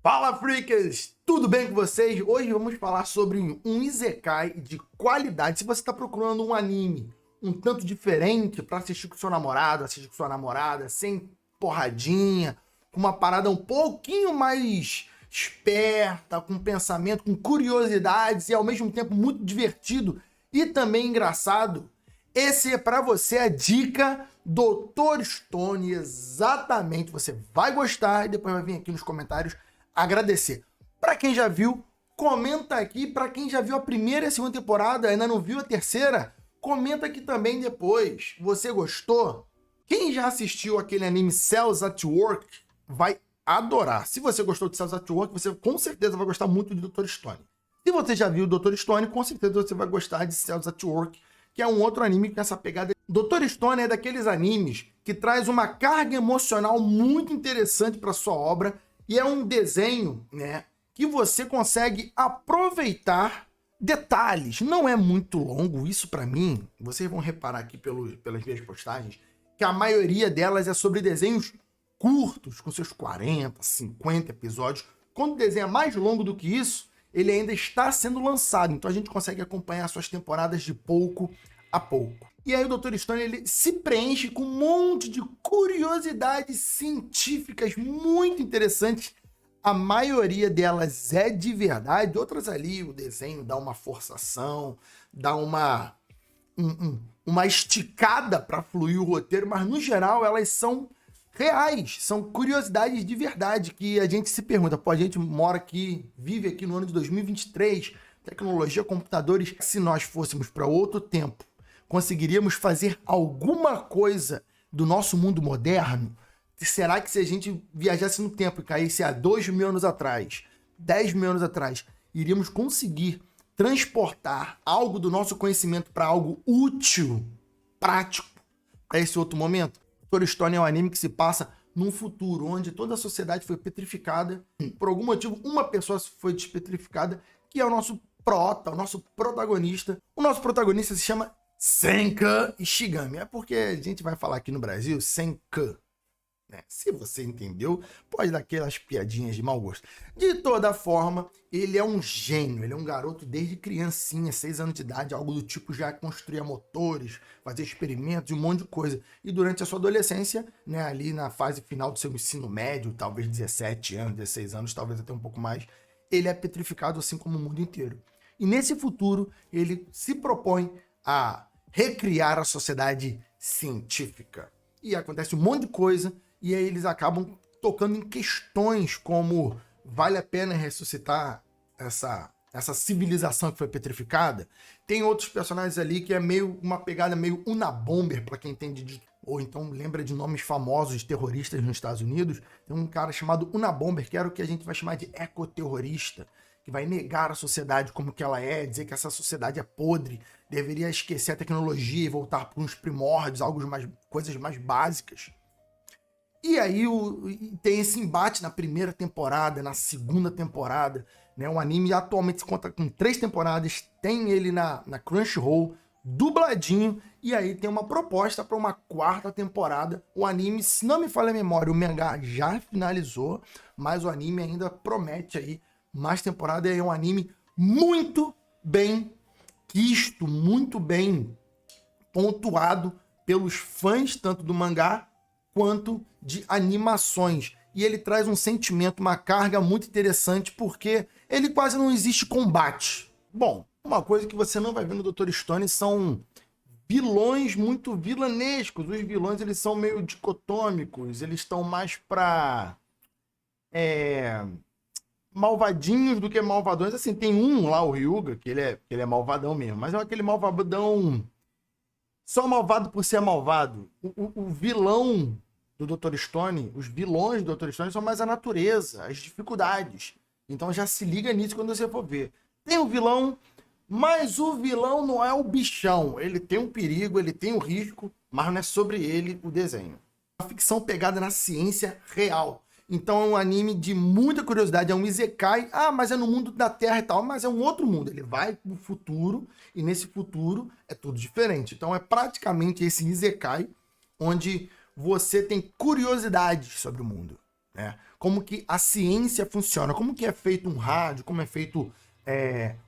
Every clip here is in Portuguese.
Fala, freakers! Tudo bem com vocês? Hoje vamos falar sobre um isekai de qualidade. Se você está procurando um anime um tanto diferente para assistir com seu namorado, assistir com sua namorada, sem porradinha, com uma parada um pouquinho mais esperta, com pensamento, com curiosidades e ao mesmo tempo muito divertido e também engraçado, esse é para você a dica Dr. Stone, exatamente. Você vai gostar e depois vai vir aqui nos comentários agradecer. Para quem já viu, comenta aqui. Para quem já viu a primeira e a segunda temporada, ainda não viu a terceira, comenta aqui também depois. Você gostou? Quem já assistiu aquele anime Cells at Work vai adorar. Se você gostou de Cells at Work, você com certeza vai gostar muito de Dr. Stone. Se você já viu o Dr. Stone, com certeza você vai gostar de Cells at Work, que é um outro anime com essa pegada. Dr. Stone é daqueles animes que traz uma carga emocional muito interessante para sua obra e é um desenho, né, que você consegue aproveitar detalhes. Não é muito longo, isso para mim, vocês vão reparar aqui pelas minhas postagens, que a maioria delas é sobre desenhos curtos, com seus 40, 50 episódios. Quando o desenho é mais longo do que isso, ele ainda está sendo lançado, então a gente consegue acompanhar suas temporadas de pouco a pouco. E aí o Dr. Stone ele se preenche com um monte de curiosidades científicas muito interessantes. A maioria delas é de verdade, outras ali o desenho dá uma forçação, dá uma esticada para fluir o roteiro, mas no geral elas são reais, são curiosidades de verdade que a gente se pergunta, pô, a gente mora aqui, vive aqui no ano de 2023, tecnologia, computadores, se nós fôssemos para outro tempo, conseguiríamos fazer alguma coisa do nosso mundo moderno? Será que se a gente viajasse no tempo e caísse há 2.000 anos atrás, 10.000 anos atrás, iríamos conseguir transportar algo do nosso conhecimento para algo útil, prático, para esse outro momento? Dr. Stone é um anime que se passa num futuro onde toda a sociedade foi petrificada. Por algum motivo, uma pessoa foi despetrificada, que é o nosso o nosso protagonista. O nosso protagonista se chama Senka Ishigami. É porque a gente vai falar aqui no Brasil Senka, né? Se você entendeu, pode dar aquelas piadinhas de mau gosto. De toda forma, ele é um gênio. Ele é um garoto desde criancinha, 6 anos de idade, algo do tipo, já construía motores, fazia experimentos e um monte de coisa. E durante a sua adolescência, né, ali na fase final do seu ensino médio, talvez 17 anos, 16 anos, talvez até um pouco mais, ele é petrificado assim como o mundo inteiro. E nesse futuro, ele se propõe a recriar a sociedade científica. E acontece um monte de coisa, e aí eles acabam tocando em questões como vale a pena ressuscitar essa civilização que foi petrificada? Tem outros personagens ali que é meio uma pegada meio Unabomber, para quem entende ou então lembra de nomes famosos de terroristas nos Estados Unidos. Tem um cara chamado Unabomber, que era o que a gente vai chamar de ecoterrorista, que vai negar a sociedade como que ela é, dizer que essa sociedade é podre, deveria esquecer a tecnologia e voltar para uns primórdios, coisas mais básicas. E aí tem esse embate na primeira temporada, na segunda temporada, né? O anime atualmente se conta com 3 temporadas, tem ele na Crunchyroll, dubladinho, e aí tem uma proposta para uma 4ª temporada. O anime, se não me falha a memória, o mangá já finalizou, mas o anime ainda promete aí mais temporada. É um anime muito bem quisto, muito bem pontuado pelos fãs, tanto do mangá quanto de animações. E ele traz um sentimento, uma carga muito interessante, porque ele quase não existe combate. Bom, uma coisa que você não vai ver no Dr. Stone são vilões muito vilanescos. Os vilões, eles são meio dicotômicos, eles estão mais pra malvadinhos do que malvadões. Assim, tem um lá, o Ryuga, que ele é malvadão mesmo, mas é aquele malvadão só malvado por ser malvado. O vilão do Dr. Stone, os vilões do Dr. Stone são mais a natureza, as dificuldades. Então já se liga nisso quando você for ver. Tem o vilão, mas o vilão não é o bichão. Ele tem um perigo, ele tem um risco, mas não é sobre ele o desenho. Uma ficção pegada na ciência real. Então é um anime de muita curiosidade, é um isekai. Ah, mas é no mundo da Terra e tal, mas é um outro mundo. Ele vai pro futuro, e nesse futuro é tudo diferente. Então é praticamente esse isekai, onde você tem curiosidades sobre o mundo, né? como que a ciência funciona, como que é feito um rádio, como é feito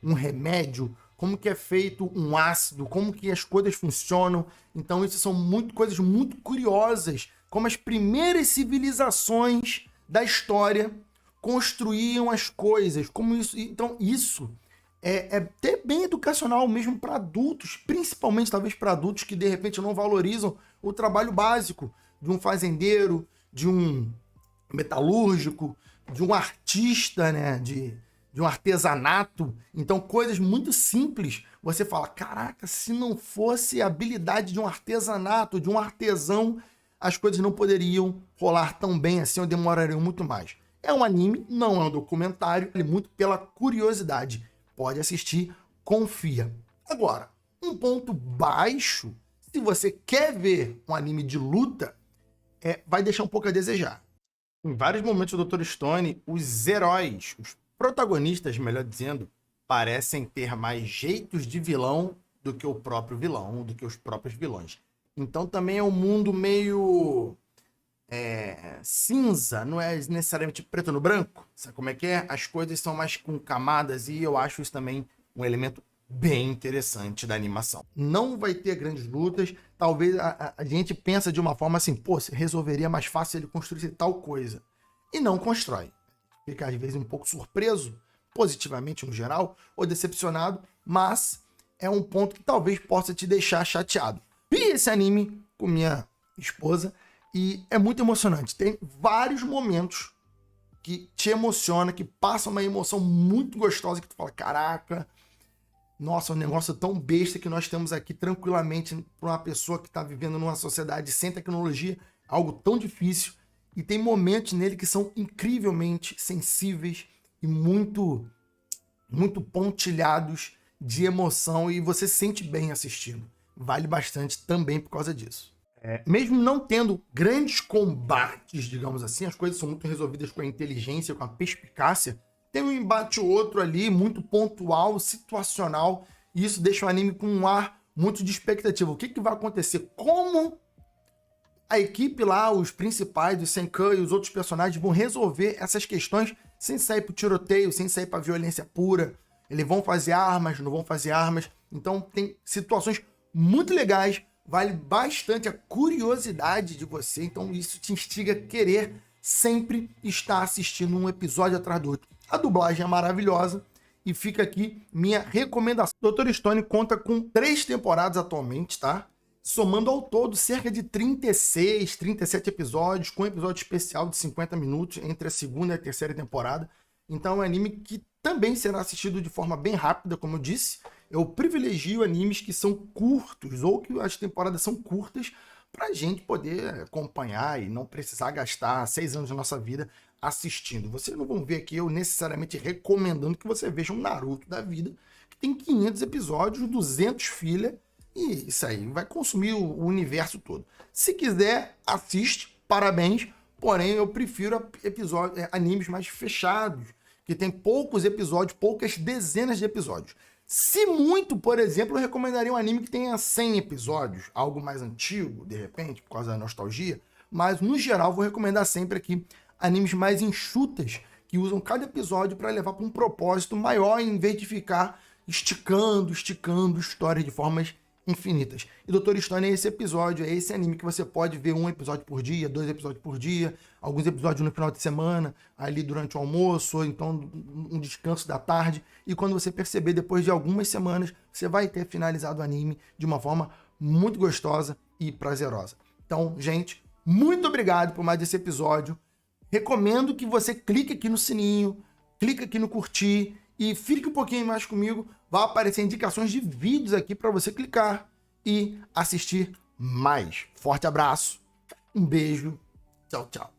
um remédio, como que é feito um ácido, como que as coisas funcionam. Então isso são coisas muito curiosas, como as primeiras civilizações da história construíam as coisas, como isso. Então isso é até bem educacional mesmo para adultos, principalmente talvez para adultos que de repente não valorizam o trabalho básico de um fazendeiro, de um metalúrgico, de um artista, né, de um artesanato. Então coisas muito simples, você fala, caraca, se não fosse a habilidade de um artesanato, de um artesão, as coisas não poderiam rolar tão bem assim, ou demorariam muito mais. É um anime, não é um documentário, é muito pela curiosidade. Pode assistir, confia. Agora, um ponto baixo, se você quer ver um anime de luta, vai deixar um pouco a desejar. Em vários momentos do Dr. Stone, os heróis, os protagonistas, melhor dizendo, parecem ter mais jeitos de vilão do que o próprio vilão, do que os próprios vilões. Então também é um mundo meio cinza, não é necessariamente preto no branco. Sabe como é que é? As coisas são mais com camadas e eu acho isso também um elemento bem interessante da animação. Não vai ter grandes lutas, talvez a gente pensa de uma forma assim, pô, resolveria mais fácil ele construir tal coisa. E não constrói. Fica às vezes um pouco surpreso, positivamente no geral, ou decepcionado, mas é um ponto que talvez possa te deixar chateado. Vi esse anime com minha esposa e é muito emocionante. Tem vários momentos que te emociona, que passa uma emoção muito gostosa, que tu fala, caraca, nossa, um negócio tão besta que nós temos aqui tranquilamente para uma pessoa que está vivendo numa sociedade sem tecnologia, algo tão difícil. E tem momentos nele que são incrivelmente sensíveis e muito pontilhados de emoção e você se sente bem assistindo. Vale bastante também por causa disso. Mesmo não tendo grandes combates, digamos assim, as coisas são muito resolvidas com a inteligência, com a perspicácia. Tem um embate ou outro ali, muito pontual, situacional, e isso deixa o anime com um ar muito de expectativa. O que vai acontecer? Como a equipe lá, os principais, os Senkan e os outros personagens vão resolver essas questões sem sair pro tiroteio, sem sair pra violência pura. Eles vão fazer armas, não vão fazer armas. Então tem situações muito legais, vale bastante a curiosidade de você. Então isso te instiga a querer sempre estar assistindo um episódio atrás do outro. A dublagem é maravilhosa e fica aqui minha recomendação. Dr. Stone conta com 3 temporadas atualmente, tá? Somando ao todo cerca de 36, 37 episódios, com um episódio especial de 50 minutos entre a segunda e a terceira temporada. Então é um anime que também será assistido de forma bem rápida, como eu disse. Eu privilegio animes que são curtos ou que as temporadas são curtas para a gente poder acompanhar e não precisar gastar 6 anos da nossa vida assistindo. Vocês não vão ver aqui eu necessariamente recomendando que você veja um Naruto da vida, que tem 500 episódios, 200 filler, e isso aí vai consumir o universo todo. Se quiser, assiste, parabéns, porém eu prefiro animes mais fechados, que tem poucos episódios, poucas dezenas de episódios. Se muito, por exemplo, eu recomendaria um anime que tenha 100 episódios, algo mais antigo, de repente, por causa da nostalgia, mas no geral vou recomendar sempre aqui animes mais enxutas, que usam cada episódio para levar para um propósito maior, em vez de ficar esticando histórias de formas infinitas. E Dr. Stone é esse episódio, é esse anime que você pode ver um episódio por dia, 2 episódios por dia, alguns episódios no final de semana, ali durante o almoço, ou então um descanso da tarde, e quando você perceber, depois de algumas semanas, você vai ter finalizado o anime de uma forma muito gostosa e prazerosa. Então, gente, muito obrigado por mais esse episódio. Recomendo que você clique aqui no sininho, clique aqui no curtir, e fique um pouquinho mais comigo, vai aparecer indicações de vídeos aqui para você clicar e assistir mais. Forte abraço, um beijo, tchau, tchau.